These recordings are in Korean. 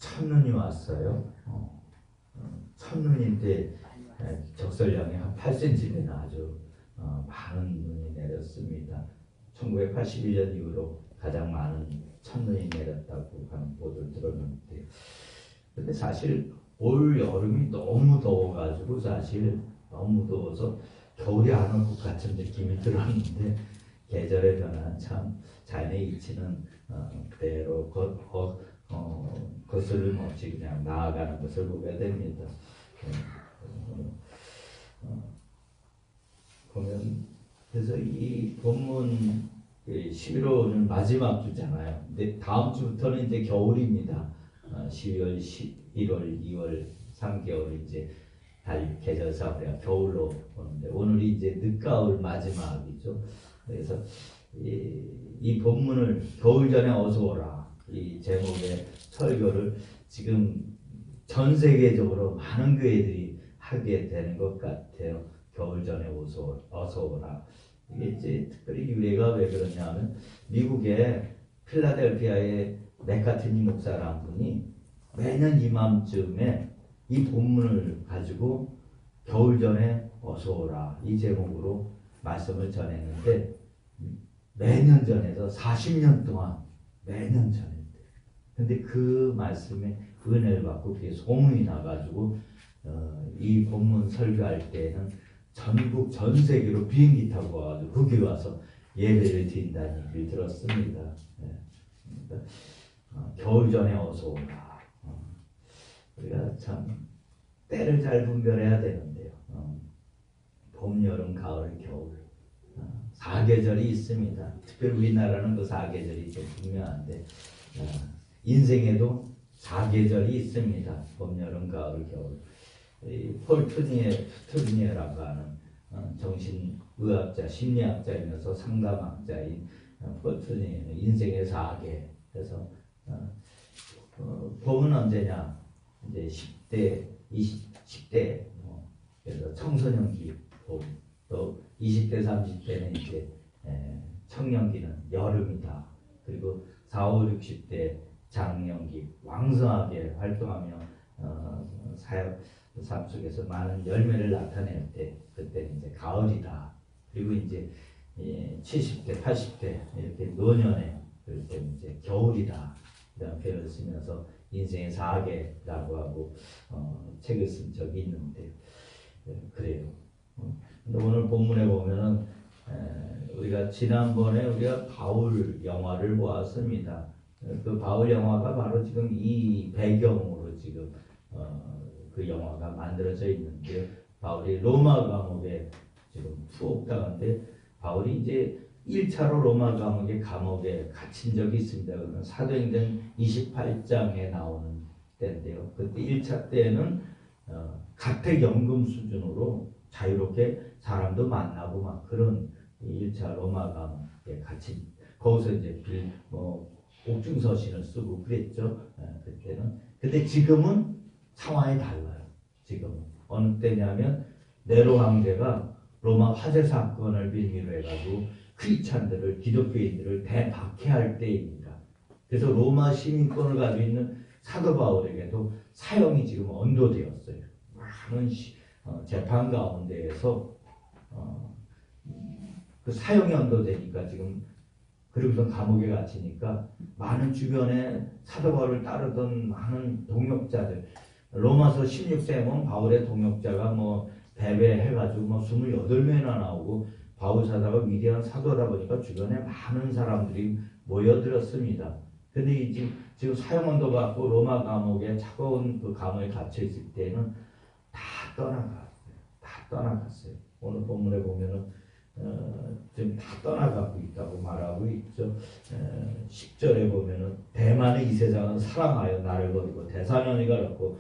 첫눈이 왔어요. 첫눈인데 적설량이 한 8cm나 아주 많은 눈이 내렸습니다. 1981년 이후로 가장 많은 첫눈이 내렸다고 하는 보도를 들었는데, 근데 사실 올 여름이 너무 더워가지고 사실 너무 더워서 겨울이 안 올 것 같은 느낌이 들었는데, 계절의 변화는 참 자연의 이치는 그대로 거슬림 없이 그냥 나아가는 것을 보게 됩니다. 보면 그래서 이 본문 11월은 마지막 주잖아요. 근데 다음 주부터는 이제 겨울입니다. 12월, 11월, 2월, 3개월 이제 계절상 우리가 겨울로 보는데, 오늘이 이제 늦가을 마지막이죠. 그래서 이 본문을 겨울 전에 어서 오라, 이 제목의 설교를 지금 전 세계적으로 많은 교회들이 하게 되는 것 같아요. 겨울 전에 어서 오라. 이게 이제 특별히 유래가 왜 그러냐면, 미국의 필라델피아의 맥카트니 목사라는 분이 매년 이맘쯤에 이 본문을 가지고 겨울 전에 어서 오라 이 제목으로 말씀을 전했는데, 매년 전해서 40년 동안 매년 전했대요. 근데 그 말씀에 은혜를 받고 그게 소문이 나가지고 이 본문 설교할 때는 전국 전 세계로 비행기 타고 와가지고 거기 와서 예배를 드린다는 얘기를 들었습니다. 그러니까 겨울 전에 어서 오라. 우리가 참 때를 잘 분별해야 되는데요. 봄, 여름, 가을, 겨울 사계절이 있습니다. 특별히 우리나라는 그 사계절이 좀 분명한데, 인생에도 사계절이 있습니다. 봄, 여름, 가을, 겨울. 폴 투니에라고 하는 정신의학자, 심리학자이면서 상담학자인 폴 투니에는 인생의 4계. 그래서 봄은 언제냐? 이제 10대, 10대, 그래서 청소년기 봄. 또 20대, 30대는 이제 청년기는 여름이다. 그리고 40, 60대 장년기 왕성하게 활동하며 사역 삶 속에서 많은 열매를 나타낼 때, 그때는 이제 가을이다. 그리고 이제 70대, 80대 이렇게 노년에 그럴 때는 이제 겨울이다. 이런 표현을 쓰면서 인생의 4계라고 하고 책을 쓴 적이 있는데, 그래요. 근데 오늘 본문에 보면은 우리가 지난번에 우리가 바울 영화를 보았습니다. 그 바울 영화가 바로 지금 이 배경으로 지금 그 영화가 만들어져 있는데, 바울이 로마 감옥에 지금 투옥당한데, 바울이 이제 1차로 로마 감옥에 갇힌 적이 있습니다. 그러면 사도행전 28장에 나오는 때인데요. 그때 1차 때는 가택연금 수준으로 자유롭게 사람도 만나고 막 그런 1차 로마 감옥에 갇힌, 거기서 이제 옥중서신을 쓰고 그랬죠. 그때는. 근데 지금은 상황이 달라요. 지금 어느 때냐면 네로 황제가 로마 화재 사건을 빌미로 해가지고 크리스찬들을, 기독교인들을 대박해할 때입니다. 그래서 로마 시민권을 가지고 있는 사도 바울에게도 사형이 지금 언도되었어요. 많은 재판 가운데에서 그 사형이 언도되니까 지금, 그리고서 감옥에 갇히니까 많은 주변에 사도 바울을 따르던 많은 동역자들, 로마서 16세에 보면 바울의 동역자가 배배해가지고 28명이나 나오고, 바울 사도가 위대한 사도다 보니까 주변에 많은 사람들이 모여들었습니다. 근데 지금 사형언도 받고 로마 감옥에, 차가운 그 감옥에 갇혀 있을 때는 다 떠나갔어요. 오늘 본문에 보면은 지금 다 떠나가고 있다고 말하고 있죠. 10절에 보면은 대만의 이 세상은 사랑하여 나를 버리고 데살로니가 갔고,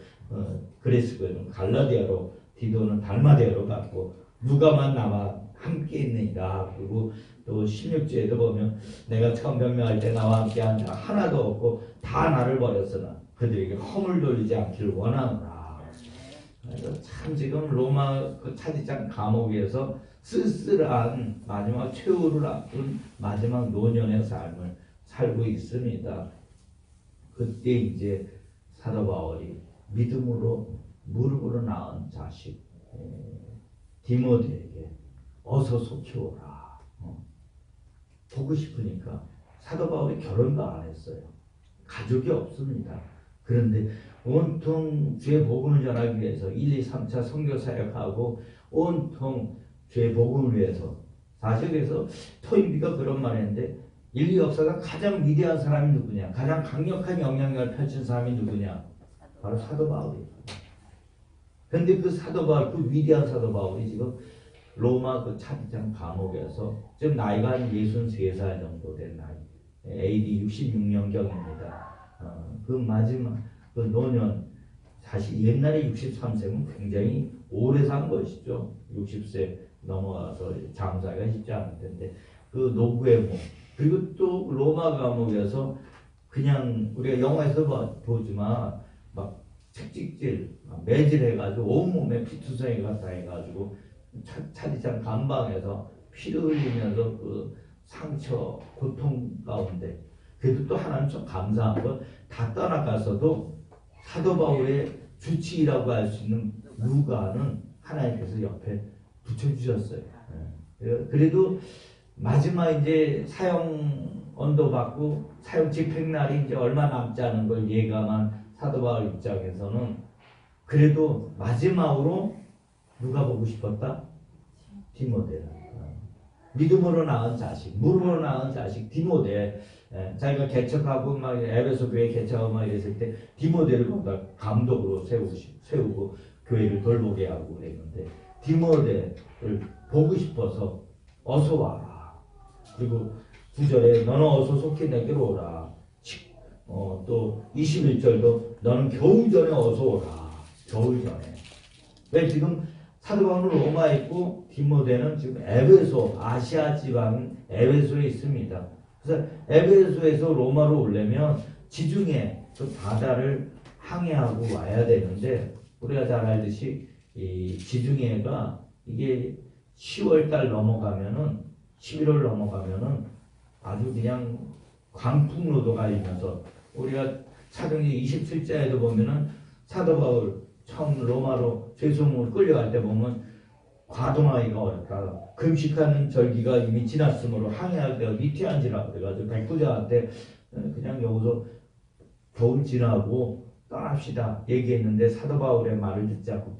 그리스도는 갈라디아로, 디도는 달마디아로 갔고, 누가만 남아 함께 있느니라. 그리고 또 16절에도 보면 내가 처음 변명할 때 나와 함께 한 자 하나도 없고 다 나를 버렸으나 그들에게 허물 돌리지 않기를 원하노라. 그래서 참 지금 로마 그 차디장 감옥에서 쓸쓸한 마지막 최후를 앞둔 마지막 노년의 삶을 살고 있습니다. 그때 이제 사도 바울이 믿음으로 무릎으로 낳은 자식 디모데에게 어서 속히 오라. 보고 싶으니까 사도 바울이 결혼도 안 했어요. 가족이 없습니다. 그런데 온통 주의 복음을 전하기 위해서 1, 2, 3차 선교 사역하고 온통 주의 복음을 위해서 사실 그래서 토인비가 그런 말 했는데 인류 역사상 가장 위대한 사람이 누구냐? 가장 강력한 영향력을 펼친 사람이 누구냐? 바로 사도 바울이에요. 그런데 그 사도 바울, 그 위대한 사도 바울이 지금 로마 그 차디장 감옥에서 지금 나이가 한 63살 정도 된 나이, AD 66년경입니다. 그 마지막 그 노년, 사실 옛날에 63세면 굉장히 오래 산 것이죠. 60세 넘어가서 장사가 쉽지 않을 텐데 그 노구의 몸, 그리고 또 로마 감옥에서 그냥 우리가 영화에서 보지만 막 채찍질, 매질해가지고 온몸에 피투성이가 다해가지고 차디찬 감방에서 피를 흘리면서 그 상처, 고통 가운데 그래도 또 하나님 좀 감사한 건 다 떠나가서도 사도 바울의 주치의라고 할 수 있는 루가는 하나님께서 옆에 붙여주셨어요. 그래도 마지막 이제 사형 언도 받고 사형 집행날이 이제 얼마 남지 않은 걸 예감한 사도 바울 입장에서는 그래도 마지막으로 누가 보고 싶었다? 디모데. 믿음으로 낳은 자식, 무릎으로 낳은 자식 디모데. 자기가 개척하고 막 에베소 교회 개척하고 막 이랬을 때 디모데를 거기다 감독으로 세우고 교회를 돌보게 하고 그랬는데 디모데를 보고 싶어서 어서 와라. 그리고 9절에 너는 어서 속히 내게로 오라. 또 21절도 너는 겨울 전에 어서 오라. 겨울 전에. 왜 지금 사도 바울은 로마에 있고 디모데는 지금 에베소, 아시아 지방 에베소에 있습니다. 그래서 에베소에서 로마로 오려면 지중해 그 바다를 항해하고 와야 되는데 우리가 잘 알듯이 이 지중해가 이게 10월달 넘어가면은 11월 넘어가면은 아주 그냥 광풍로도 갈리면서 우리가 사도행전 27장에도 보면은 사도 바울 처음 로마로 죄송을 끌려갈 때 보면 과동하기가 어렵다. 금식하는 절기가 이미 지났으므로 항해하기가 미태한지라 그래가지고 백부장한테 그냥 여기서 겨울 지나고 떠납시다 얘기했는데 사도 바울의 말을 듣지 않고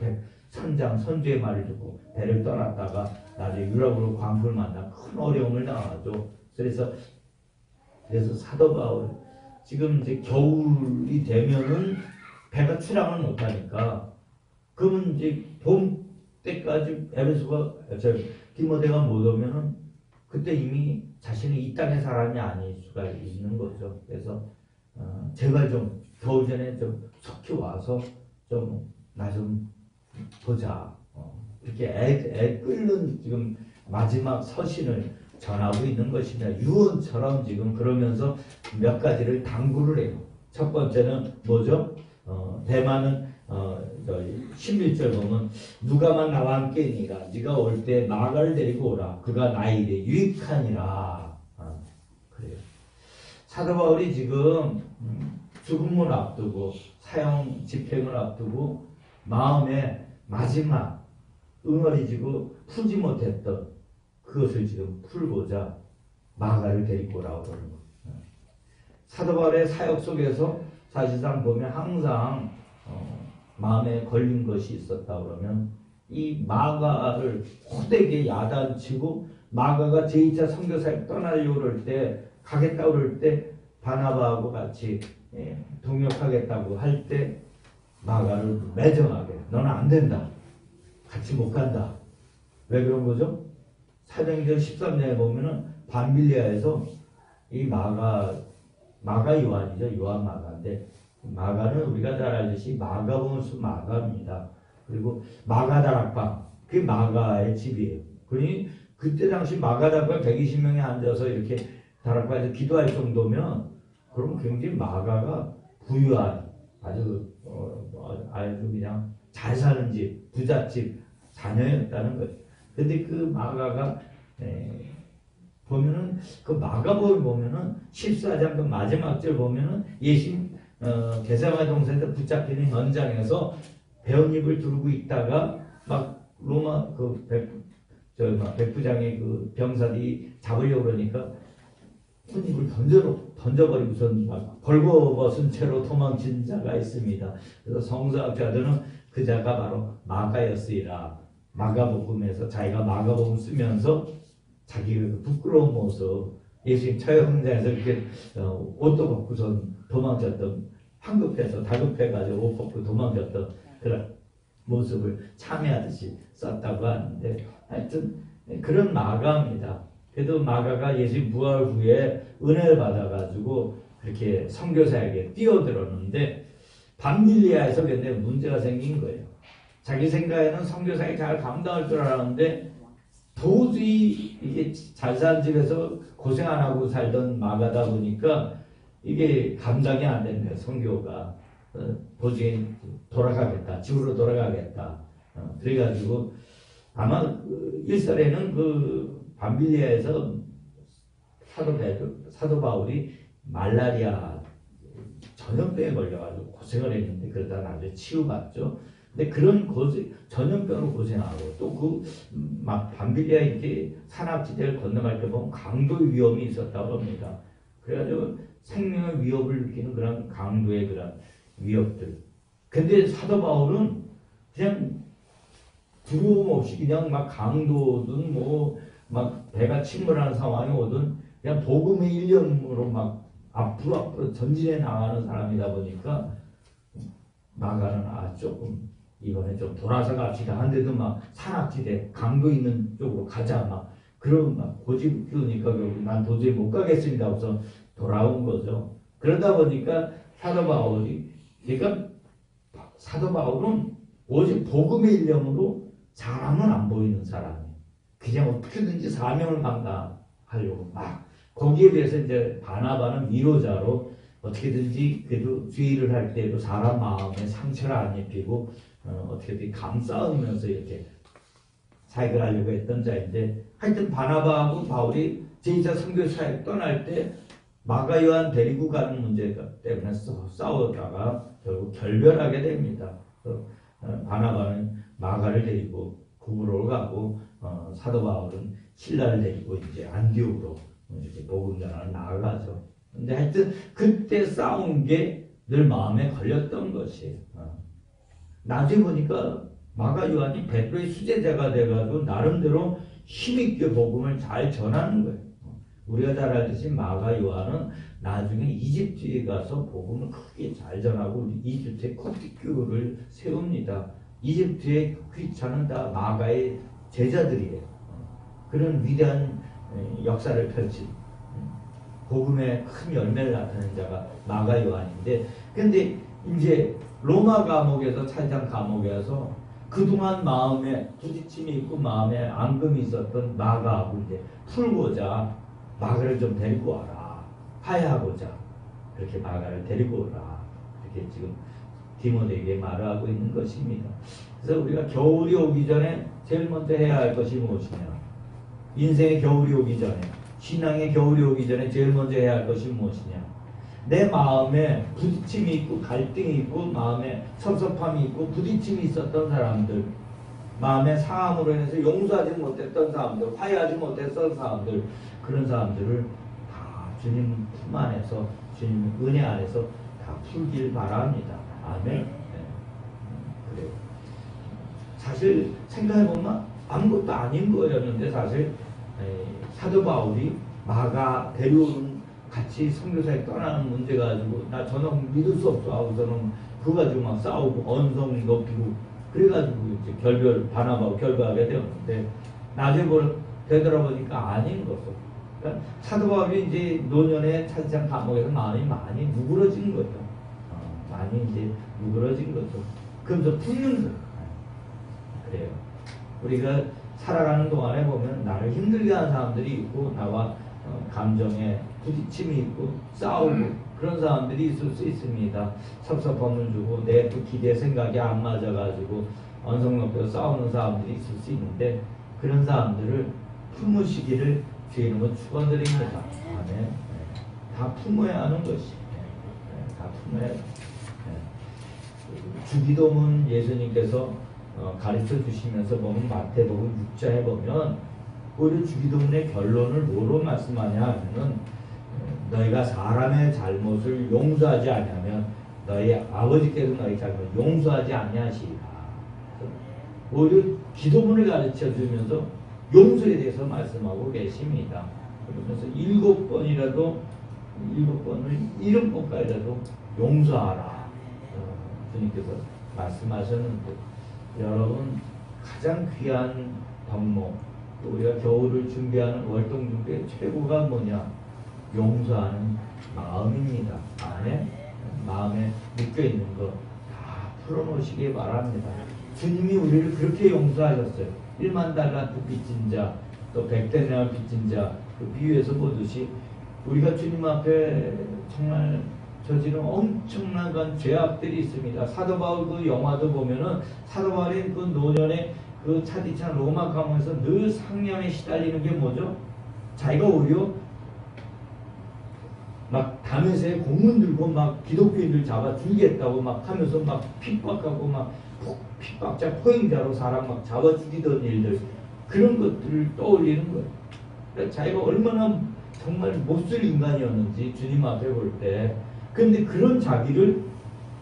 선장 선주의 말을 듣고 배를 떠났다가 나중에 유럽으로 광풍을 만나 큰 어려움을 당하죠. 그래서 사도 바울 지금 이제 겨울이 되면은 배가 출항을 못하니까 그러면 이제 봄 때까지 에베소가 디모데가 못 오면은 그때 이미 자신이 이 땅의 사람이 아닐 수가 있는 거죠. 그래서 제발 좀 겨울 전에 좀 속히 와서 좀 나 좀 보자. 이렇게 애 끓는 지금 마지막 서신을 전하고 있는 것입니다. 유언처럼 지금 그러면서 몇 가지를 당부를 해요. 첫 번째는 뭐죠? 대만은 11절 보면 누가만 나와 함께 있니라 네가 올 때 마가를 데리고 오라 그가 나의 일에 유익하니라. 그래요. 사도 바울이 지금 죽음을 앞두고 사형 집행을 앞두고 마음에 마지막 응어리지고 풀지 못했던 그것을 지금 풀고자 마가를 데리고 오라고 그러는 거예요. 사도 바울의 사역 속에서 사실상 보면 항상 마음에 걸린 것이 있었다 그러면 이 마가를 호되게 야단치고 마가가 제2차 선교사역 떠나려고 그럴 때 가겠다고 그럴 때 바나바하고 같이 동역하겠다고 할 때 마가를 매정하게 너는 안 된다. 같이 못 간다. 왜 그런 거죠? 사도행전 13장에 보면은 밤빌리아에서 이 마가 요한이죠. 요한 마가인데 마가는 우리가 잘 알듯이 마가본수 마가입니다. 그리고 마가다락방 그게 마가의 집이에요. 그러니 그때 당시 마가다락방 120명이 앉아서 이렇게 다락방에서 기도할 정도면 그러면 굉장히 마가가 부유한 아주 그냥 잘 사는 집, 부잣집 자녀였다는 거죠. 근데 그 마가가 보면은 그 마가복을 보면은 14장 그 마지막 절 보면은 예수님 게세마 동생들 붙잡히는 현장에서 배옷잎을 두르고 있다가 막 로마 그 백부장의 그 병사들이 잡으려고 그러니까 꽃잎을 던져버리고선 막 벌거벗은 채로 도망친 자가 있습니다. 그래서 성서학자들은 그 자가 바로 마가였으리라. 마가복음에서 자기가 마가복음 쓰면서 자기가 부끄러운 모습, 예수님 처형장에서 이렇게 옷도 벗고선 도망쳤던, 황급해서 다급해가지고 옷 벗고 도망쳤던 그런 모습을 참여하듯이 썼다고 하는데, 하여튼 그런 마가입니다. 그래도 마가가 예수님 부활 후에 은혜를 받아가지고 그렇게 선교사에게 뛰어들었는데, 밤빌리아에서 근데 문제가 생긴 거예요. 자기 생각에는 선교사에 잘 감당할 줄 알았는데 도저히 이게 잘 사는 집에서 고생 안 하고 살던 마가다 보니까 이게 감당이 안 되는 거예요. 선교가 도저히 돌아가겠다, 집으로 돌아가겠다. 그래가지고 아마 그 일설에는 그 밤빌리아에서 사도 바울이 말라리아 전염병에 걸려가지고 고생을 했는데 그러다 나중에 치유받죠. 근데 그런 전염병으로 고생하고 또 막 밤빌리아 이렇게 산악지대를 건너갈 때 보면 강도의 위험이 있었다고 합니다. 그래가지고 생명의 위협을 느끼는 그런 강도의 그런 위협들. 근데 사도 바울은 그냥 두려움 없이 그냥 막 강도든 뭐 막 배가 침몰하는 상황이 오든 그냥 복음의 일념으로 막 앞으로 전진해 나가는 사람이다 보니까 마가는 조금 이번에 좀 돌아서 갑시다 한데도 막 산악지대 강도 있는 쪽으로 가자 막 그런 막 고집 피우니까 난 도저히 못 가겠습니다 하고서 돌아온 거죠. 그러다 보니까 사도 바울은 오직 복음의 일념으로 사람은 안 보이는 사람이에요. 그냥 어떻게든지 사명을 감당하려고 막 거기에 대해서 이제 바나바는 위로자로 어떻게든지 그래도 주의를 할 때도 사람 마음에 상처를 안 입히고 어떻게든 감싸우면서 이렇게 사역을 하려고 했던 자인데, 하여튼 바나바하고 바울이 제2차 선교사에 떠날 때 마가 요한 데리고 가는 문제 때문에 싸우다가 결국 결별하게 됩니다. 바나바는 마가를 데리고 구브로를 가고 사도 바울은 신라를 데리고 이제 안디옥으로 이렇게 복음 전하러 나아가죠. 근데 하여튼 그때 싸운 게 늘 마음에 걸렸던 것이에요. 나중에 보니까 마가 요한이 베드로의 수제자가 돼가지고 나름대로 힘있게 복음을 잘 전하는 거예요. 우리가 잘 알듯이 마가 요한은 나중에 이집트에 가서 복음을 크게 잘 전하고 이집트의 코티교를 세웁니다. 이집트의 귀차는 다 마가의 제자들이에요. 그런 위대한 역사를 펼친 복음의 큰 열매를 나타낸 자가 마가 요한인데, 근데 이제 로마 감옥에서 차장 감옥에서 그동안 마음에 부딪힘이 있고 마음에 앙금이 있었던 마가하고 이제 풀고자 마가를 좀 데리고 와라, 화해하고자 그렇게 마가를 데리고 오라, 이렇게 지금 디모데에게 말을 하고 있는 것입니다. 그래서 우리가 겨울이 오기 전에 제일 먼저 해야 할 것이 무엇이냐, 인생의 겨울이 오기 전에, 신앙의 겨울이 오기 전에 제일 먼저 해야 할 것이 무엇이냐, 내 마음에 부딪힘이 있고 갈등이 있고 마음에 섭섭함이 있고 부딪힘이 있었던 사람들, 마음의 상함으로 인해서 용서하지 못했던 사람들, 화해하지 못했던 사람들, 그런 사람들을 다 주님 품 안에서, 주님 은혜 안에서 다 풀길 바랍니다. 아멘. 네. 그래요. 사실 생각해보면 아무것도 아닌 거였는데 사실 사도 바울이 마가 데려오는 같이 선교사에 떠나는 문제 가지고 나 저놈 믿을 수 없어 하고서는 그거 가지고 막 싸우고 언성 높이고 그래가지고 이제 바나바하고 결별하게 되었는데, 나중에 되돌아보니까 아닌 거죠. 그러니까 사도 바울이 이제 노년에 차지한 감옥에서 마음이 많이 누그러진 거죠. 많이 이제 누그러진 거죠. 그러면서 풀는 거예요. 그래요. 우리가 살아가는 동안에 보면 나를 힘들게 하는 사람들이 있고 나와 감정에 부딪힘이 있고 싸우고 그런 사람들이 있을 수 있습니다. 섭섭함을 주고 내 또 기대 생각이 안 맞아가지고 언성 높여서 싸우는 사람들이 있을 수 있는데, 그런 사람들을 품으시기를 주의 이름으로 축원드립니다. 아멘. 다 품어야 하는 것이. 다 품어야 네. 주기도문 예수님께서 가르쳐 주시면서 보면 마태복음 6장에 보면 오히려 주기도문의 결론을 뭐로 말씀하냐 하면은 너희가 사람의 잘못을 용서하지 않으면 너희 아버지께서 너희 잘못을 용서하지 아니하시리라. 오히려 기도문을 가르쳐 주면서 용서에 대해서 말씀하고 계십니다. 그러면서 7번을 70번까지라도 용서하라. 주님께서 말씀하셨는데 여러분 가장 귀한 덕목 또 우리가 겨울을 준비하는 월동 준비의 최고가 뭐냐? 용서하는 마음입니다. 마음에 묶여있는 거 다 풀어놓으시기 바랍니다. 주님이 우리를 그렇게 용서하셨어요. 1만 달란트 빚진 자, 또 100데나리온 빚진 자, 그 비유에서 보듯이 우리가 주님 앞에 정말 저지른 엄청난 건 죄악들이 있습니다. 사도 바울 그 영화도 보면은 사도 바울의 그 노년의 그 차디찬 로마 감옥에서 늘 상념에 시달리는 게 뭐죠? 자기가 오히려 막 담에서의 공문 들고 막 기독교인들 잡아 죽이겠다고 막 하면서 막 핍박하고 막 핍박자 포행자로 사람 막 잡아 죽이던 일들 그런 것들을 떠올리는 거예요. 그러니까 자기가 얼마나 정말 몹쓸 인간이었는지 주님 앞에 볼 때 그런데 그런 자기를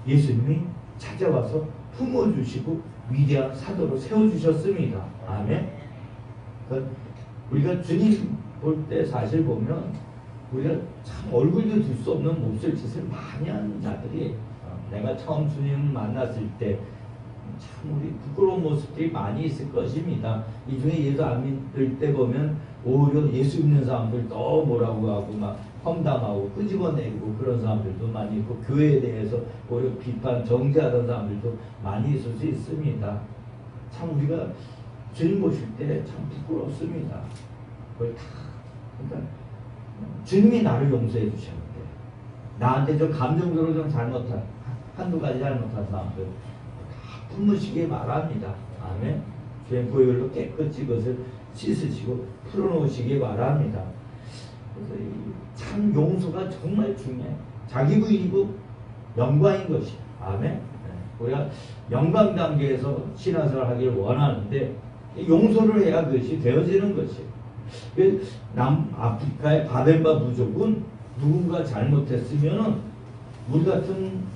예수님이 찾아와서 품어주시고 위대한 사도로 세워주셨습니다. 아멘. 그러니까 우리가 주님 볼 때 사실 보면 우리가 참 얼굴도 들 수 없는 몹쓸 짓을 많이 하는 자들이 내가 처음 주님을 만났을 때 참 우리 부끄러운 모습들이 많이 있을 것입니다. 이 중에 예수 안 믿을 때 보면 오히려 예수 믿는 사람들 또 뭐라고 하고 막 험담하고 끄집어내고 그런 사람들도 많이 있고 교회에 대해서 오히려 비판 정죄하던 사람들도 많이 있을 수 있습니다. 참 우리가 주님 보실 때 참 부끄럽습니다. 그걸 다 그러니까 주님이 나를 용서해 주셨는데 나한테 좀 감정적으로 좀 잘못한 한두 가지 잘못한 사람들 다 품으시기 바랍니다. 아멘. 주의 보혈로 깨끗이 그것을 씻으시고 풀어놓으시기 바랍니다. 그래서 참 용서가 정말 중요해요. 자기 부인이고 영광인 것이. 아멘. 우리가 영광 단계에서 신앙생활을 하기를 원하는데 용서를 해야 그것이 되어지는 것이에요. 남아프리카의 바벤바 부족은 누군가 잘못했으면은 우리 같은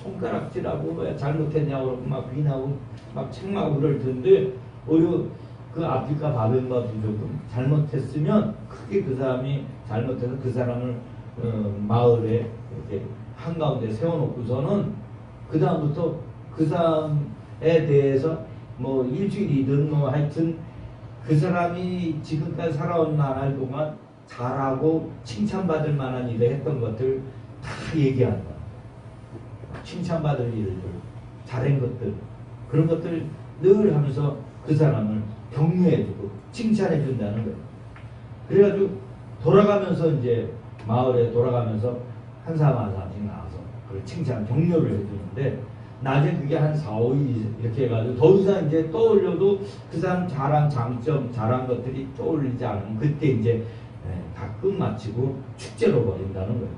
손가락질하고 왜 잘못했냐고 막 비나고 막 책망하고 그럴 텐데 오히려 그 아프리카 바벤바 부족은 잘못했으면 크게 그 사람이 잘못해서 그 사람을 마을에 이렇게 한가운데 세워놓고서는 그 다음부터 그 사람에 대해서 뭐 일주일이든 뭐 하여튼 그 사람이 지금까지 살아온 나날 동안 잘하고 칭찬받을 만한 일을 했던 것들 다 얘기한다. 칭찬받을 일들, 잘한 것들, 그런 것들 늘 하면서 그 사람을 격려해주고 칭찬해준다는 거예요. 그래가지고 돌아가면서 이제 마을에 돌아가면서 한 사람 한 사람씩 나와서 그 칭찬, 격려를 해주는데 나중에 그게 한 4, 5일 이렇게 해가지고 더 이상 이제 떠올려도 그 사람 잘한 장점, 잘한 것들이 떠올리지 않으면 그때 이제 다 끝마치고 축제로 버린다는 거예요.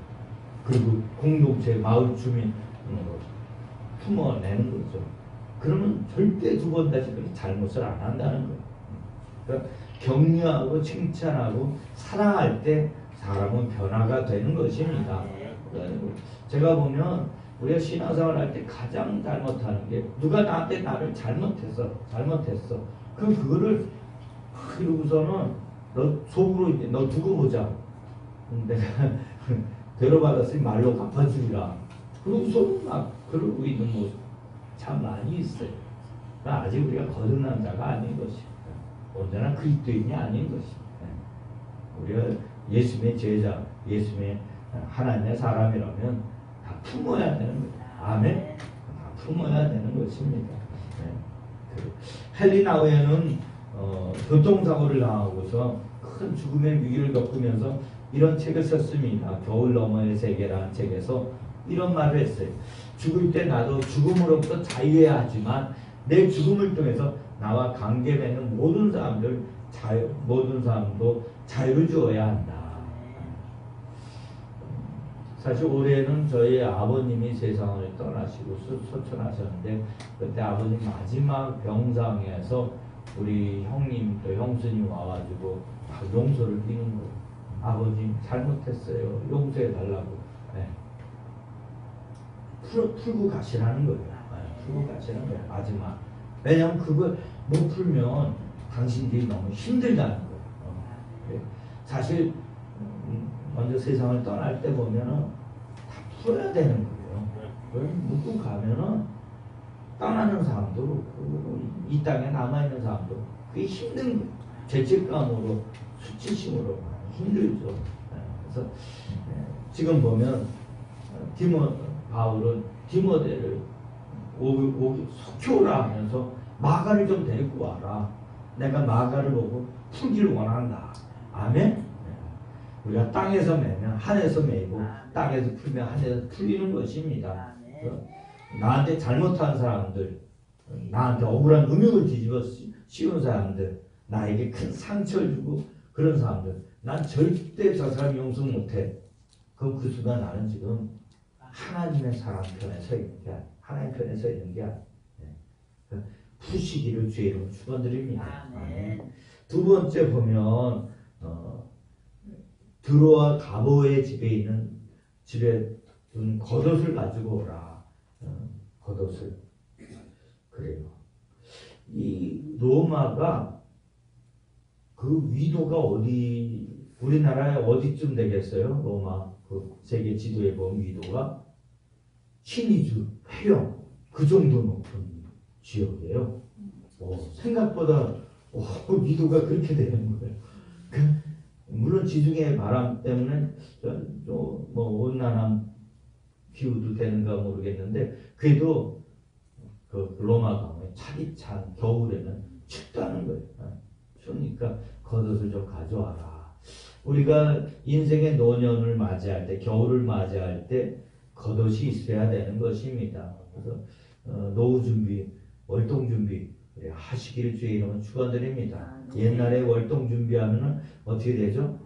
그리고 공동체, 마을 주민 품어내는 거죠. 그러면 절대 두 번 다시 그렇게 잘못을 안 한다는 거예요. 그러니까 격려하고 칭찬하고 사랑할 때 사람은 변화가 되는 것입니다. 제가 보면 우리가 신앙생활 할 때 가장 잘못하는 게 누가 나한테 나를 잘못했어. 그럼 그거를 이러고서는 너 속으로 이제 너 두고 보자. 내가 데려받았으니 말로 갚아주리라. 그러고서는 막 그러고 있는 모습 참 많이 있어요. 그러니까 아직 우리가 거듭난 자가 아닌 것입니다. 온전한 그리스도인이 아닌 것입니다. 우리가 예수님의 제자, 예수님의 하나님의 사람이라면 다 품어야 되는 거예요. 아멘. 다 품어야 되는 것입니다. 헬리나우에는 교통사고를 당하고서 큰 죽음의 위기를 겪으면서 이런 책을 썼습니다. 겨울 너머의 세계라는 책에서 이런 말을 했어요. 죽을 때 나도 죽음으로부터 자유해야 하지만 내 죽음을 통해서 나와 관계 맺는 모든 사람도 자유를 주어야 한다. 사실 올해는 저희 아버님이 세상을 떠나시고 소천하셨는데 그때 아버님 마지막 병상에서 우리 형님 또 형수님 와가지고 용서를 비는 거예요. 아버님 잘못했어요. 용서해 달라고. 네. 풀고 가시라는 거예요. 네. 풀고 가시라는 거예요. 마지막. 왜냐하면 그걸 못 풀면 당신들이 너무 힘들다는 거예요. 네. 사실 먼저 세상을 떠날 때 보면은 다 풀어야 되는 거예요. 그걸 묻고 가면은 떠나는 사람도 그렇고 이 땅에 남아있는 사람도 그게 힘든 거예요. 죄책감으로 수치심으로 힘들죠. 그래서 지금 보면 바울은 디모데를 속히 오라 하면서 마가를 좀 데리고 와라. 내가 마가를 보고 풀기를 원한다. 아멘? 우리가 땅에서 매면 하늘에서 매고 땅에서 풀면 하늘에서 풀리는 것입니다. 나한테 잘못한 사람들, 나한테 억울한 음욕을 뒤집어 씌운 사람들, 나에게 큰 상처를 주고 그런 사람들, 난 절대 저 사람 용서 못해. 그럼 그 순간 나는 지금 하나님의 사람 편에 서 있는 게 아니야. 하나님 편에 서 있는 게 아니야. 푸시기를 주의 이름으로 축원드립니다. 두 번째 보면 드로아 가보의 집에 둔 겉옷을 가지고 오라. 겉옷을. 그래요. 이 로마가 그 위도가 우리나라에 어디쯤 되겠어요? 로마 그 세계 지도에 보면 위도가 신의주, 회령 그 정도 높은 지역이에요. 생각보다 그 위도가 그렇게 되는 거예요. 물론 지중해 바람 때문에 뭐 온난한 기후도 되는가 모르겠는데 그래도 그 로마가 차디찬 겨울에는 춥다는 거예요. 추우니까 겉옷을 좀 가져와라. 우리가 인생의 노년을 맞이할 때 겨울을 맞이할 때 겉옷이 있어야 되는 것입니다. 그래서 노후 준비, 월동 준비 하시기를 주의 이름으로 축원드립니다. 옛날에 월동 준비하면은 어떻게 되죠?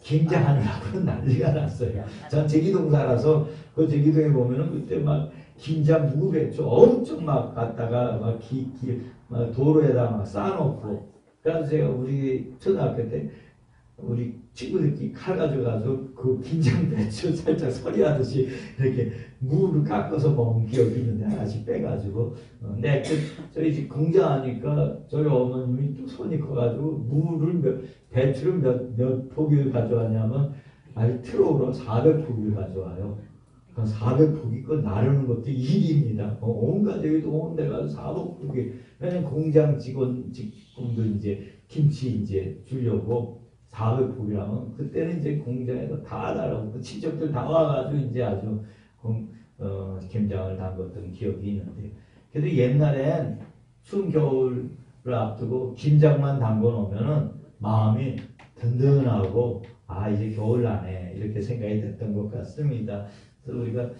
김장하느라고 난리가 났어요. 전 제기동 살아서 그 제기동에 보면은 그때 막 김장 무배추 엄청 막 갖다가 막 도로에다 막 쌓아놓고 그래서 제가 우리 초등학교 때 우리 친구들끼리 칼 가져가서 그 김장 배추 살짝 서리하듯이 이렇게 무를 깎아서 먹은 기억이 있는데 하나씩 빼가지고 근데 저희 집 공장하니까 저희 어머님이 또 손이 커가지고 배추를 몇 포기를 가져왔냐면 아주 트럭으로 400포기를 가져와요. 400포기 거 나르는 것도 일입니다. 온 가족이 온 데가 400포기. 왜냐면 공장 직원도 이제 김치 이제 주려고 400포기라면 그때는 이제 공장에서 다 나르고 친척들 다 와가지고 이제 아주 김장을 담궜던 기억이 있는데 그래도 옛날엔 추운 겨울을 앞두고 김장만 담궈 놓으면은 마음이 든든하고 이제 겨울 나네 이렇게 생각이 됐던 것 같습니다. 그래서 우리가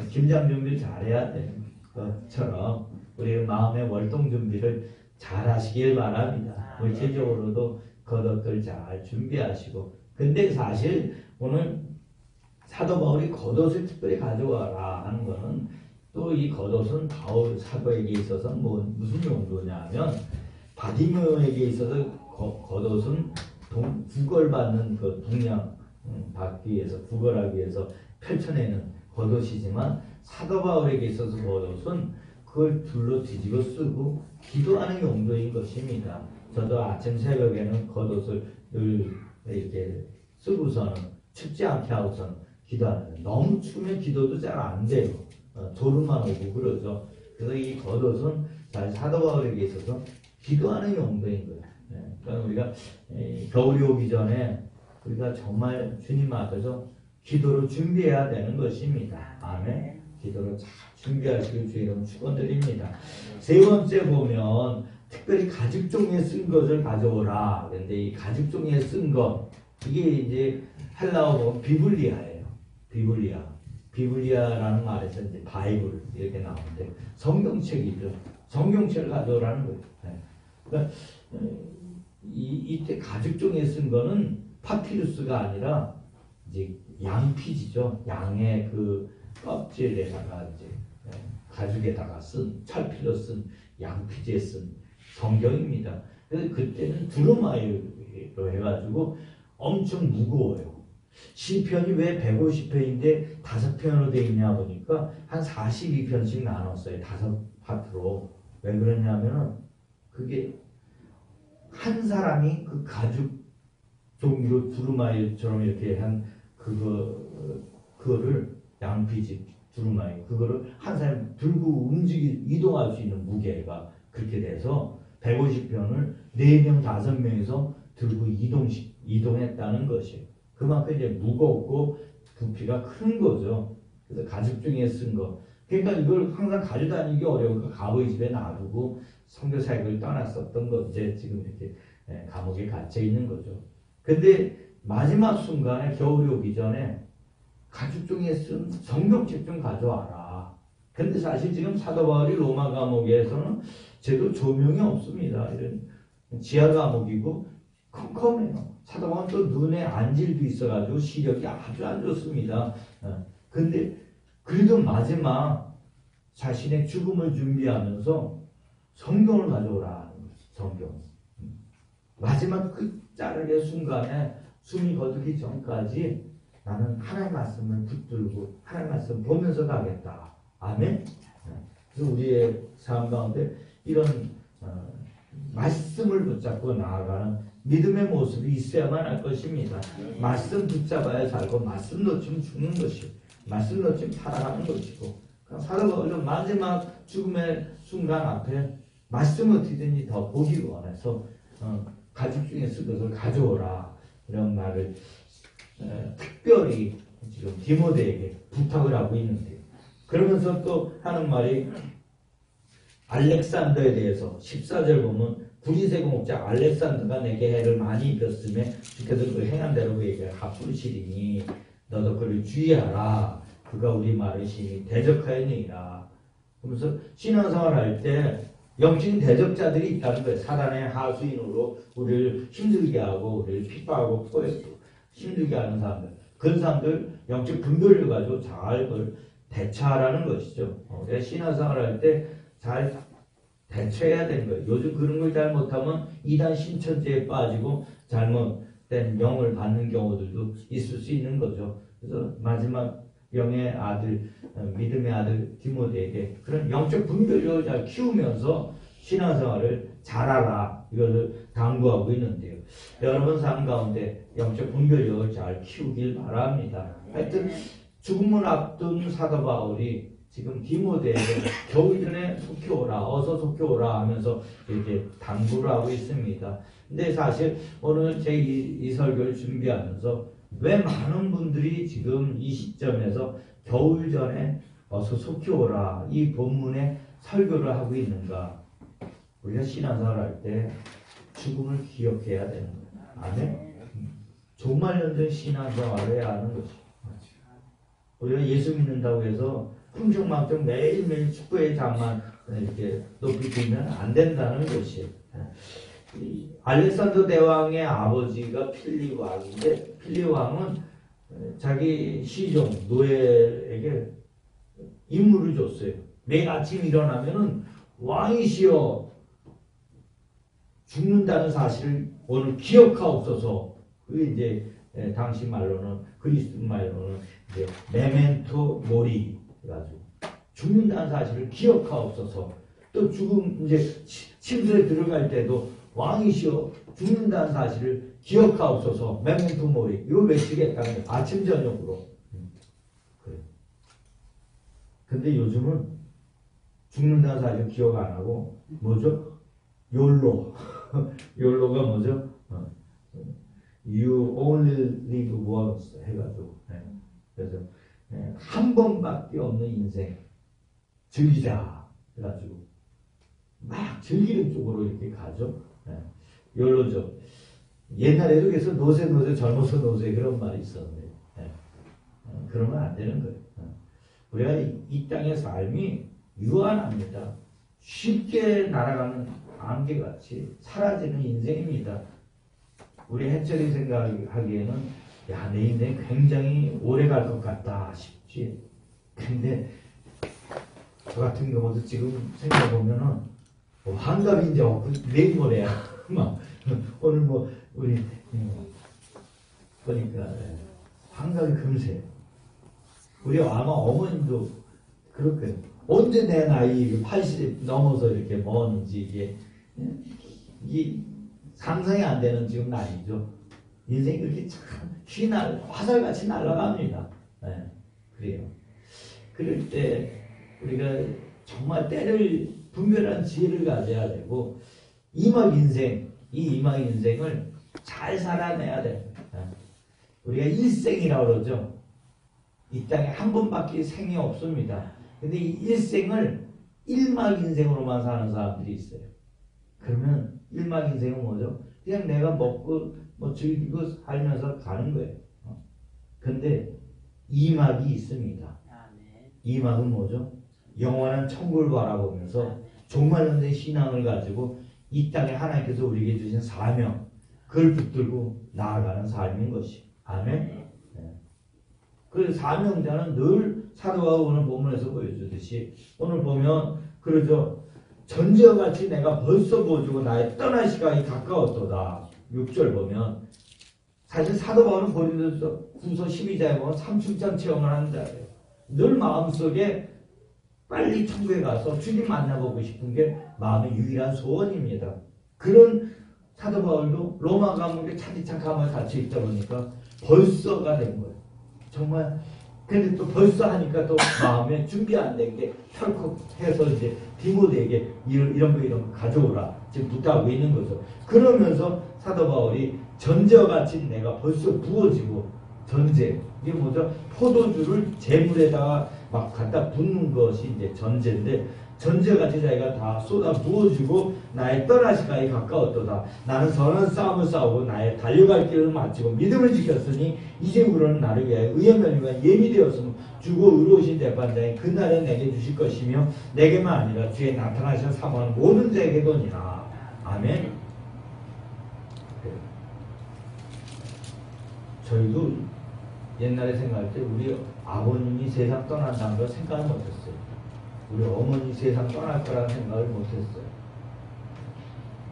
김장 준비를 잘해야 되는 것처럼 우리 마음의 월동 준비를 잘 하시길 바랍니다. 물질적으로도 겉옷들 잘 준비하시고 근데 사실 오늘 사도 바울이 겉옷을 특별히 가져와라 하는 거는 또 이 겉옷은 바울 사도에게 있어서 무슨 용도냐면 바디묘에게 있어서 겉옷은 구걸받는 그 동량 받기 위해서 구걸하기 위해서 펼쳐내는 겉옷이지만 사도 바울에게 있어서 겉옷은 그걸 둘로 뒤집어 쓰고 기도하는 용도인 것입니다. 저도 아침 새벽에는 겉옷을 늘 이렇게 쓰고서는 춥지 않게 하고서는 기도하는데 너무 추우면 기도도 잘 안 돼요. 졸음만 오고 그러죠. 그래서 이 겉옷은 사도 바울에게 있어서 기도하는 용도인 거예요. 그러니까 우리가 겨울이 오기 전에 우리가 정말 주님 앞에서 기도로 준비해야 되는 것입니다. 아멘. 기도로 잘 준비하시길 주의 이름으로 축원드립니다. 세 번째 보면 특별히 가죽 종이에 쓴 것을 가져오라. 그런데 이 가죽 종이에 쓴 것 이게 이제 헬라어로 비블리아예요. 비블리아라는 말에서 이제 바이블 이렇게 나오는데 성경책이죠. 성경책을 가져오라는 거예요. 그러니까 이때 가죽 종이에 쓴 거는 파피루스가 아니라 이제 양피지죠. 양의 그 껍질에다가 이제 가죽에다가 쓴 철피로 쓴 양피지에 쓴 성경입니다. 그래서 그때는 두루마리로 해가지고 엄청 무거워요. 시편이 왜 150편인데 5편으로 되어 있냐 보니까 한 42편씩 나눴어요. 5파트로. 왜 그러냐면은 그게 한 사람이 그 가죽 종이로 두루마리처럼 이렇게 한 그거를 양피지 두루마리 그거를 한 사람이 들고 이동할 수 있는 무게가 그렇게 돼서 150편을 4명, 5명이서 들고 이동했다는 것이에요. 그만큼 이제 무겁고 부피가 큰 거죠. 그래서 가죽 중에 쓴 거. 그러니까 이걸 항상 가져다니기 어려우니까 아버지 집에 놔두고 선교 사역을 떠났었던 거 이제 지금 이렇게 감옥에 갇혀 있는 거죠. 근데 마지막 순간에 겨울이 오기 전에 가죽 중에 쓴 성경책 좀 가져와라. 근데 사실 지금 사도 바울이 로마 감옥에서는 제도 조명이 없습니다. 이런 지하 감옥이고 컴컴해요. 사도 바울은 또 눈에 안질도 있어가지고 시력이 아주 안 좋습니다. 근데 그래도 마지막 자신의 죽음을 준비하면서 성경을 가져오라 하는 거죠. 성경. 마지막 끝자락의 순간에 숨이 거두기 전까지 나는 하나님의 말씀을 붙들고 하나님의 말씀을 보면서 가겠다. 아멘? 그래서 우리의 삶 가운데 이런 말씀을 붙잡고 나아가는 믿음의 모습이 있어야만 할 것입니다. 말씀 붙잡아야 살고 말씀 놓치면 죽는 것이고 말씀 놓치면 살아가는 것이고 사도 바울은 마지막 죽음의 순간 앞에 말씀 어떻게든지 더 보기 원해서 가죽 중에 쓴 것을 가져오라 이런 말을 특별히 지금 디모데에게 부탁을 하고 있는데요. 그러면서 또 하는 말이 알렉산더에 대해서 14절 보면 구리세 공업자 알렉산더가 내게 해를 많이 입혔음에 주께서 그 행한 대로 그에게 갚으시리니 너도 그를 주의하라. 그가 우리 말을 심히 대적하였느니라. 그러면서 신앙생활 할 때 영적인 대적자들이 있다는 거예요. 사단의 하수인으로 우리를 힘들게 하고 우리를 핍박하고 힘들게 하는 사람들. 그런 사람들 영적 분별을 가지고 잘 그걸 대처하라는 것이죠. 우리가 신앙생활 할 때 잘 대처해야 되는 거예요. 요즘 그런 걸 잘 못하면 이단 신천지에 빠지고 잘못된 영을 받는 경우들도 있을 수 있는 거죠. 그래서 마지막 영의 아들, 믿음의 아들 디모데에게 그런 영적 분별력을 잘 키우면서 신앙생활을 잘하라 이것을 당부하고 있는데요. 여러분 삶 가운데 영적 분별력을 잘 키우길 바랍니다. 하여튼 죽음을 앞둔 사도 바울이 지금 디모데에게 겨울 전에 속혀오라, 어서 속혀오라 하면서 이렇게 당부를 하고 있습니다. 근데 사실 오늘 제 이 설교를 준비하면서 왜 많은 분들이 지금 이 시점에서 겨울 전에 어서 속혀오라 이 본문에 설교를 하고 있는가? 우리가 신앙생활 할 때 죽음을 기억해야 되는 거예요. 아멘? 종말연전 신앙생활을 해야 하는 것이죠. 우리가 예수 믿는다고 해서 흥청망청 매일매일 축구의 장만 이렇게 높이 들면 안 된다는 것이에요. 알렉산더 대왕의 아버지가 필립 왕인데 필립 왕은 자기 시종 노엘에게 임무를 줬어요. 매일 아침 일어나면은 왕이시여 죽는다는 사실을 오늘 기억하옵소서. 그게 이제 당시 말로는 그리스 말로는 이제 메멘토 모리 가지고 죽는다는 사실을 기억하옵소서. 또 죽음 이제 침실에 들어갈 때도 왕이시여 죽는다는 사실을 기억하옵소서. 메멘토 모리 이거 외치겠다는 거예요. 아침 저녁으로. 그래. 근데 요즘은 죽는다는 사실을 기억 안 하고 뭐죠? 욜로. 욜로가 뭐죠? You only live once 해가지고 그래서 한 번밖에 없는 인생 즐기자 해가지고 막 즐기는 쪽으로 이렇게 가죠. 욜로죠. 옛날에도 그래서 노세 젊어서 노세 그런 말이 있었는데 그러면 안 되는 거예요. 우리가 이 땅의 삶이 유한합니다. 쉽게 날아가는 안개같이 사라지는 인생입니다. 우리 해철이 생각하기에는 야, 내 인생 굉장히 오래 갈 것 같다 싶지. 근데 저 같은 경우도 지금 생각해보면은 뭐 환갑이 이제 없고 내일 모레야. 막 오늘 뭐 우리 보니까 환갑이 금세. 우리 아마 어머님도 그럴 거예요. 언제 내 나이 80 넘어서 이렇게 먹었는지 이게 상상이 안 되는 지금 나이죠. 인생이 그렇게 참 화살같이 날아갑니다. 네, 그래요. 그럴 때 우리가 정말 때를 분별한 지혜를 가져야 되고 이막 인생을 잘 살아내야 됩니다. 우리가 일생이라고 그러죠. 이 땅에 한 번밖에 생이 없습니다. 근데 이 일생을 일막 인생으로만 사는 사람들이 있어요. 그러면 일막 인생은 뭐죠? 그냥 내가 먹고 뭐 즐기고 살면서 가는 거예요. 근데 이막이 있습니다. 이막은 뭐죠? 영원한 천국을 바라보면서 종말론의 신앙을 가지고 이 땅에 하나님께서 우리에게 주신 사명, 그걸 붙들고 나아가는 삶인 것이. 아멘. 네. 그 사명자는 늘 사도가 오늘 본문에서 보여주듯이 오늘 보면 그러죠. 전제와 같이 내가 벌써 보여주고 나의 떠날 시간이 가까웠도다. 6절 보면 사실 사도 바울은 고린도서 9서 12장에 보면 삼순장 체험을 하는 자예요. 늘 마음속에 빨리 천국에 가서 주님 만나보고 싶은 게 마음의 유일한 소원입니다. 그런 사도 바울도 로마 감옥에 차디찬 감옥에 갇혀 있다 보니까 벌써가 된 거예요. 정말. 근데 또 벌써 하니까 또 마음에 준비 안 된 게 털컥 해서 이제 디모데에게 이런 거 가져오라 지금 부탁하고 있는 거죠. 그러면서 사도 바울이 전제와 같이 내가 벌써 부어지고 전제 이게 뭐죠? 포도주를 재물에다가 막 갖다 붓는 것이 이제 전제인데 전제와 같이 자기가 다 쏟아 부어주고 나의 떠날 시간이 가까웠도다. 나는 선한 싸움을 싸우고 나의 달려갈 길을 마치고 믿음을 지켰으니 이제 우리는 나를 위하여 의의 면류가 예비되었으면 주고 의로우신 재판장이 그날에 내게 주실 것이며 내게만 아니라 주의 나타나신 사모하는 모든 자에게도니라. 아멘. 저희도 옛날에 생각할 때 우리 아버님이 세상 떠난다는 걸 생각을 못했어요. 우리 어머니 세상 떠날 거라는 생각을 못했어요.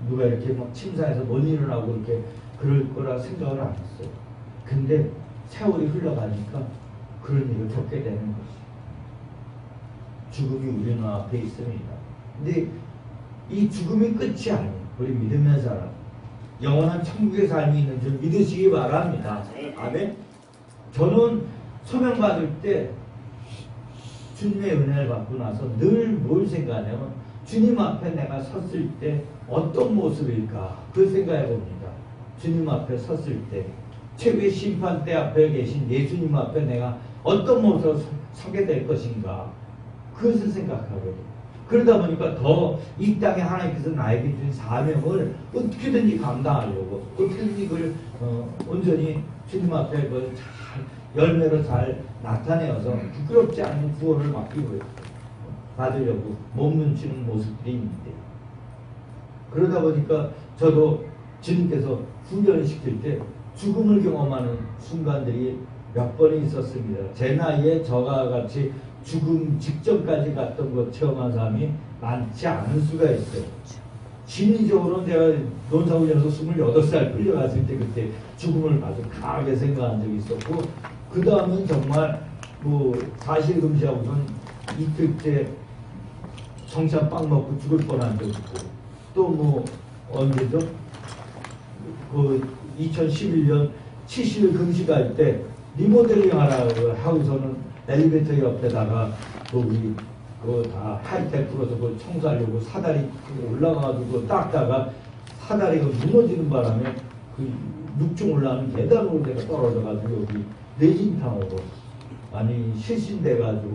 누가 이렇게 막 침상에서 못 일어나고 이렇게 그럴 거라 생각을 안 했어요. 근데 세월이 흘러가니까 그런 일을 겪게 되는 것이. 죽음이 우리 눈앞에 있습니다. 근데 이 죽음이 끝이 아니에요. 우리 믿으면 사람. 영원한 천국의 삶이 있는 줄 믿으시기 바랍니다. 아멘. 저는 소명 받을 때 주님의 은혜를 받고 나서 늘 뭘 생각하냐면 주님 앞에 내가 섰을 때 어떤 모습일까 그 생각해 봅니다. 주님 앞에 섰을 때 최후의 심판대 앞에 계신 예수님 앞에 내가 어떤 모습으로 서게 될 것인가 그것을 생각하거든요. 그러다 보니까 더 이 땅에 하나님께서 나에게 주신 사명을 어떻게든지 감당하려고 어떻게든지 그걸 온전히 주님 앞에 그걸 잘 열매로 잘 나타내어서 부끄럽지 않은 구원을 받으려고 몸뭉치는 모습들이 있는데 그러다 보니까 저도 주님께서 훈련을 시킬 때 죽음을 경험하는 순간들이 몇 번이 있었습니다. 제 나이에 저와 같이 죽음 직전까지 갔던 것 체험한 사람이 많지 않을 수가 있어요. 심리적으로는 제가 논사훈련에서 28살 끌려갔을 때 그때 죽음을 아주 강하게 생각한 적이 있었고 그 다음은 정말 뭐 사실 금시하고선 이틀째 성찬 빵 먹고 죽을 뻔한 적 있고 또 뭐 언제죠? 그 2011년 70일 금식할 때 리모델링 하라고 하고서는 엘리베이터 옆에다가 우리 그거 다 하이테크로서 그걸 청소하려고 사다리 올라가가지고 닦다가 사다리가 무너지는 바람에 그 6층 올라가는 계단으로 내가 떨어져가지고 여기 뇌진탕으로 아니 실신돼가지고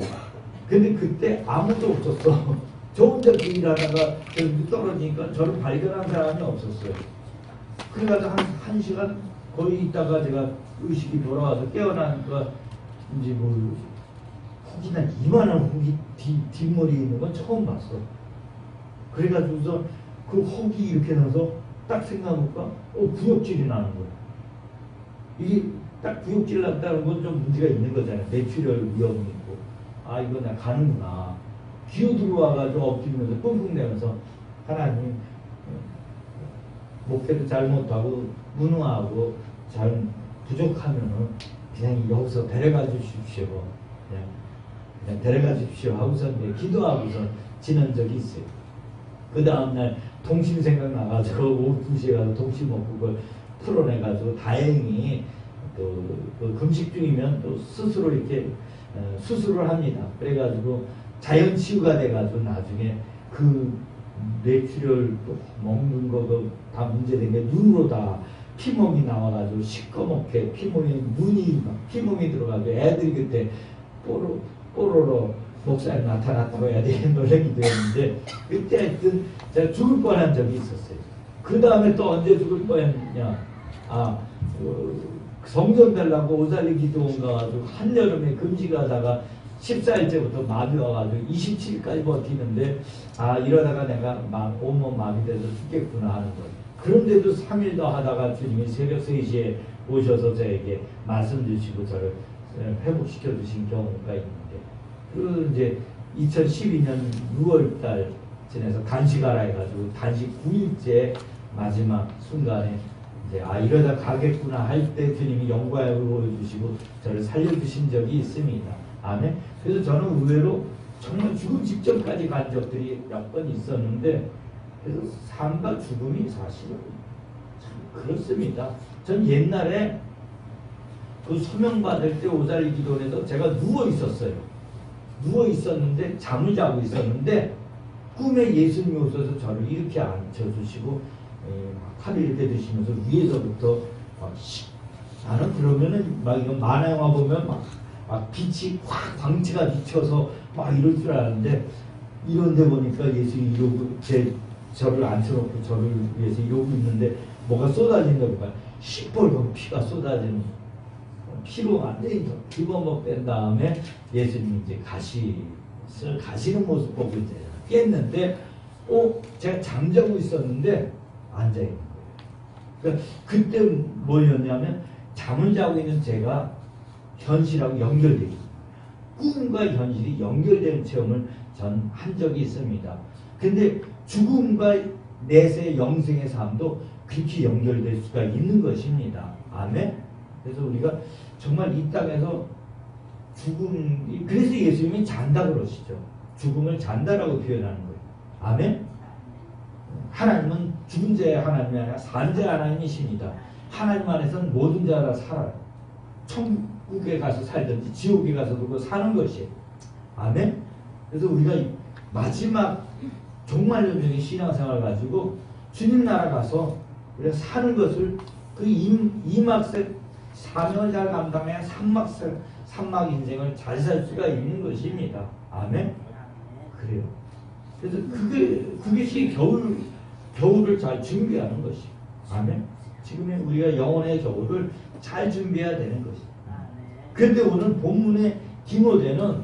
근데 그때 아무도 없었어. 저 혼자 그 일하다가 여기 떨어지니까 저를 발견한 사람이 없었어요. 그래가지고 한 시간 거의 있다가 제가 의식이 돌아와서 깨어나니까 이제 뭐 혹이나 이만한 혹이 뒷머리에 있는 건 처음 봤어. 그래가지고서 그 혹이 이렇게 나서 딱 생각해보니까 구역질이 나는 거야. 이게 딱 구역 질렀다는 건 좀 문제가 있는 거잖아요. 뇌출혈 위험이 있고. 아, 이거 나 가는구나. 기어 들어와가지고 엎드리면서 끙끙대면서 하나님, 목회도 잘 못하고 무능하고 잘 부족하면은 그냥 여기서 데려가 주십시오. 그냥 데려가 주십시오 하고서 이제 기도하고서 지낸 적이 있어요. 그 다음날 동심 생각나가지고 오후 2시에 가서 동심 먹고 그걸 풀어내가지고 다행히 또 그 금식 중이면 또 스스로 이렇게 수술을 합니다. 그래가지고 자연 치유가 돼가지고 나중에 그 뇌출혈 또 먹는 거 다 문제된 게 눈으로 다 피멍이 나와가지고 시꺼멓게 피멍이 눈이 막 피멍이 들어가지고 애들이 그때 뽀로로 목사님 나타났다고 해야 돼 놀래기도 했는데 그때 하여튼 제가 죽을 뻔한 적이 있었어요. 그 다음에 또 언제 죽을 뻔했냐? 성전 되려고 오살리 기도원 가가지고 한여름에 금식하다가 14일째부터 마비 와가지고 27일까지 버티는데 이러다가 내가 온몸 마비돼서 죽겠구나 하는 거예요. 그런데도 3일 더 하다가 주님이 새벽 3시에 오셔서 저에게 말씀 주시고 저를 회복시켜 주신 경우가 있는데 그 이제 2012년 6월달 지내서 단식하라 해가지고 단식 9일째 마지막 순간에 이제 이러다 가겠구나 할 때 주님이 영광을 보여주시고 저를 살려주신 적이 있습니다. 아멘. 그래서 저는 의외로 정말 죽음 직전까지 간 적들이 몇 번 있었는데 그래서 삶과 죽음이 사실은 참 그렇습니다. 전 옛날에 그 소명받을 때 오살리 기도원에서 제가 누워 있었어요. 누워 있었는데 잠을 자고 있었는데 꿈에 예수님이 오셔서 저를 이렇게 앉혀주시고 칼을 이렇게 드시면서 위에서부터 나는 그러면은 막 이런 만화 영화 보면 막 빛이 확 광채가 비쳐서 막 이럴 줄 알았는데 이런데 보니까 예수님이 이러고 저를 앉혀놓고 저를 위해서 이러고 있는데 뭐가 쏟아진다 볼까 시뻘건 피가 쏟아지는 피로 완전히 집어먹 뺀 다음에 예수님이 이제 가시는 모습 보고 이제 깼는데 제가 잠자고 있었는데 앉아있는 거예요. 그러니까 그때 뭐였냐면 잠을 자고 있는 제가 현실하고 연결되어 있어요. 꿈과 현실이 연결되는 체험을 전 한 적이 있습니다. 근데 죽음과 내세 영생의 삶도 그렇게 연결될 수가 있는 것입니다. 아멘. 그래서 우리가 정말 이 땅에서 그래서 예수님이 잔다 그러시죠. 죽음을 잔다라고 표현하는 거예요. 아멘. 하나님은 죽은 자의 하나님이 아니라 산 자의 하나님이십니다. 하나님 안에서는 모든 자가 살아요. 천국에 가서 살든지 지옥에 가서도 사는 것이에요. 아멘. 그래서 우리가 마지막 종말론적인 신앙생활 가지고 주님 나라 가서 우리가 사는 것을 그 이막색 사명을 잘 감당해야 삼막 인생을 잘 살 수가 있는 것입니다. 아멘. 그래요. 그래서 그것이 겨울을 잘 준비하는 것이. 아멘. 지금의 우리가 영혼의 겨울을 잘 준비해야 되는 것이. 그런데 오늘 본문의 디모데는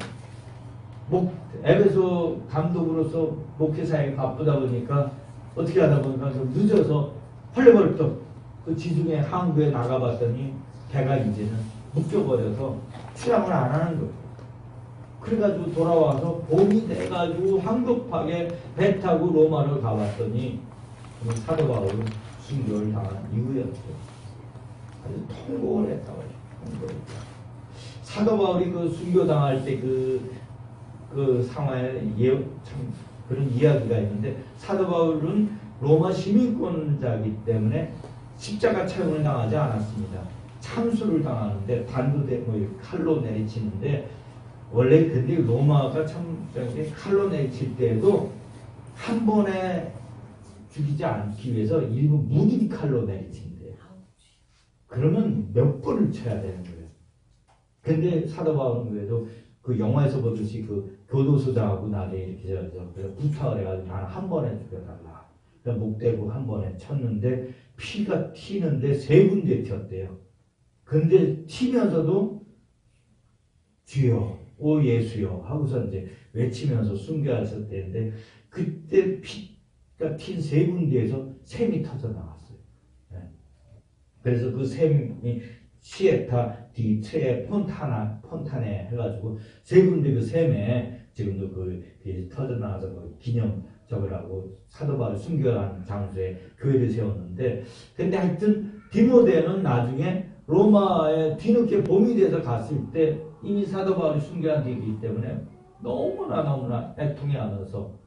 에베소 감독으로서 목회사에 바쁘다 보니까 어떻게 하다 보니까 좀 늦어서 헐레벌떡 그 지중해 항구에 나가봤더니 배가 이제는 묶여버려서 출항을 안 하는 거예요. 그래가지고 돌아와서 봄이 돼가지고 황급하게 배 타고 로마를 가봤더니 사도 바울은 순교를 당한 이후였죠. 아주 통곡을 했다고 해요. 사도 바울이 그 순교 당할 때 그 상황에 참 그런 이야기가 있는데 사도 바울은 로마 시민권자이기 때문에 십자가 처형을 당하지 않았습니다. 참수를 당하는데 단두대 칼로 내리치는데 원래 근데 로마가 참 칼로 내리칠 때에도 한 번에 죽이지 않기 위해서 일부 무딘 칼로 내리친대요. 그러면 몇 번을 쳐야 되는 거예요. 근데 사도 바울은 그래도 그 영화에서 보듯이 그 교도소장하고 나를 이렇게 그래서 부탁을 해가지고 나는 한 번에 죽여달라. 목대고 한 번에 쳤는데 피가 튀는데 3군데 튀었대요. 근데 튀면서도 주여 오 예수여 하고서 이제 외치면서 순교하셨대는데 그때 피가 튄 3군데에서 샘이 터져 나왔어요. 네. 그래서 그 샘이 시에타 디 트레 폰타네 해가지고 세 군데 그 셈에 지금도 그 터져나와서 그 기념적으라고 사도 바울 순교한 장소에 교회를 세웠는데, 근데 하여튼 디모데는 나중에 로마에 뒤늦게 봄이 돼서 갔을 때 이미 사도 바울이 순교한 뒤이기 때문에 너무나 애통이 안 와서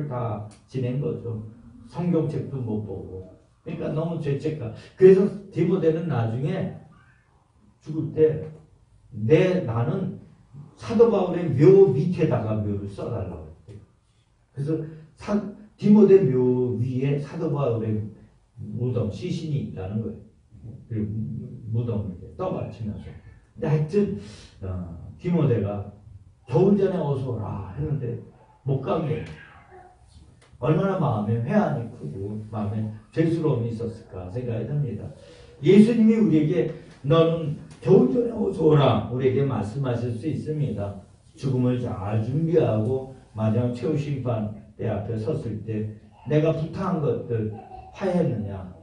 다 지낸 거죠. 성경책도 못 보고. 그러니까 너무 죄책감. 그래서 디모데는 나중에 죽을 때 나는 사도 바울의 묘 밑에다가 묘를 써달라고 했대요. 그래서 디모데 묘 위에 사도 바울의 무덤, 시신이 있다는 거예요. 그리고 무덤을 이렇게 떠받치면서. 근데 하여튼 디모데가 겨울 전에 어서 오라 했는데 못 간 거예요. 얼마나 마음에 회한이 크고 마음에 죄스러움이 있었을까 생각이 듭니다. 예수님이 우리에게 너는 겨울 전에 어서 오라 우리에게 말씀하실 수 있습니다. 죽음을 잘 준비하고 마지막 최후 심판 때 앞에 섰을 때 내가 부탁한 것들 화해했느냐,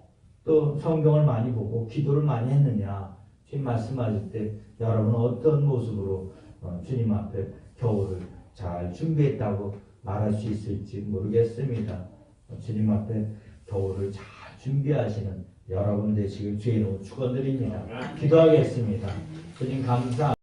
또 성경을 많이 보고 기도를 많이 했느냐, 주님 말씀하실 때 여러분은 어떤 모습으로 주님 앞에 겨울을 잘 준비했다고 말할 수 있을지 모르겠습니다. 주님 앞에 겨울을 잘 준비하시는 여러분 되시길 주의 이름으로 축원드립니다. 기도하겠습니다. 주님 감사.